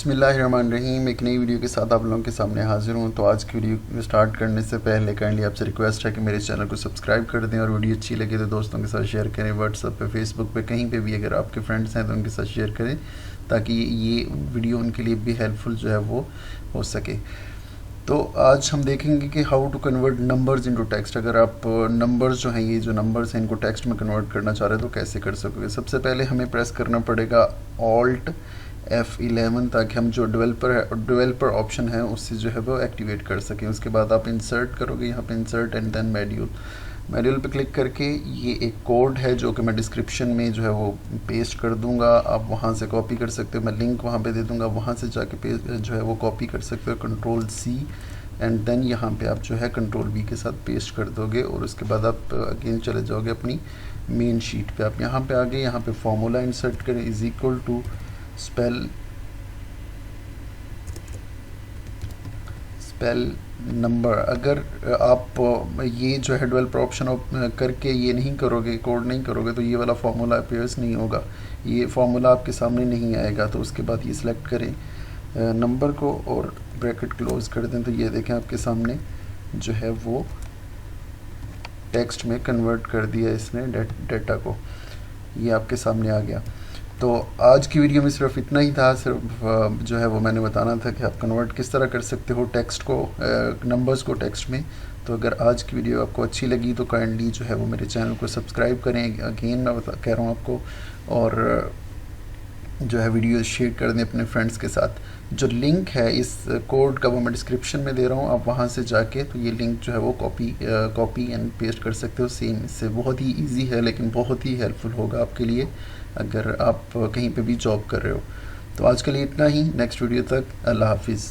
बिस्मिल्लाहिर्रहमानिर्रहीम। एक नई वीडियो के साथ आप लोगों के सामने हाजिर हूँ। तो आज की वीडियो स्टार्ट करने से पहले काइंडली आपसे रिक्वेस्ट है कि मेरे चैनल को सब्सक्राइब कर दें और वीडियो अच्छी लगे तो दोस्तों के साथ शेयर करें। व्हाट्सएप पे, फेसबुक पे, कहीं पे भी अगर आपके फ्रेंड्स हैं तो उनके साथ शेयर करें ताकि ये वीडियो उनके लिए भी हेल्पफुल जो है वो हो सके। तो आज हम देखेंगे कि how to convert numbers into text. अगर आप नंबर्स जो हैं, ये जो नंबर्स हैं, इनको टेक्स्ट में कन्वर्ट करना चाह रहे हैं तो कैसे कर सकोगे। सबसे पहले हमें प्रेस करना पड़ेगा Alt F11 ताकि हम जो डेवलपर ऑप्शन है उससे जो है वो एक्टिवेट कर सकें। उसके बाद आप इंसर्ट करोगे, यहाँ पे इंसर्ट एंड देन मॉड्यूल पे क्लिक करके ये एक कोड है जो कि मैं डिस्क्रिप्शन में जो है वो पेस्ट कर दूंगा। आप वहाँ से कॉपी कर सकते हो, मैं लिंक वहाँ पे दे दूंगा, वहाँ से जाके जो है वो कॉपी कर सकते हो। Ctrl+C एंड देन यहाँ पे आप जो है Ctrl+V के साथ पेस्ट कर दोगे और उसके बाद आप अगेन चले जाओगे अपनी मेन शीट पे। आप यहाँ पे आगे, यहाँ पे फॉर्मूला इंसर्ट करें, is equal to spell number. अगर आप ये जो है डेवलपर ऑप्शन करके ये नहीं करोगे, कोड नहीं करोगे, तो ये वाला फार्मूला अपीयर्स नहीं होगा, ये फार्मूला आपके सामने नहीं आएगा। तो उसके बाद ये सिलेक्ट करें नंबर को और ब्रैकेट क्लोज कर दें। तो ये देखें आपके सामने जो है वो टेक्स्ट में कन्वर्ट कर दिया इसने डेटा को, ये आपके सामने आ गया। तो आज की वीडियो में सिर्फ इतना ही था। सिर्फ जो है वो मैंने बताना था कि आप कन्वर्ट किस तरह कर सकते हो टेक्स्ट को, नंबर्स को टेक्स्ट में। तो अगर आज की वीडियो आपको अच्छी लगी तो काइंडली जो है वो मेरे चैनल को सब्सक्राइब करें। अगेन मैं कह रहा हूँ आपको, और जो है वीडियो शेयर कर दें अपने फ्रेंड्स के साथ। जो लिंक है इस कोड का वो मैं डिस्क्रिप्शन में दे रहा हूँ, आप वहाँ से जाके तो ये लिंक जो है वो कॉपी एंड पेस्ट कर सकते हो सेम। इससे बहुत ही इजी है लेकिन बहुत ही हेल्पफुल होगा आपके लिए अगर आप कहीं पे भी जॉब कर रहे हो। तो आज के लिए इतना ही। नेक्स्ट वीडियो तक अल्लाह हाफिज़।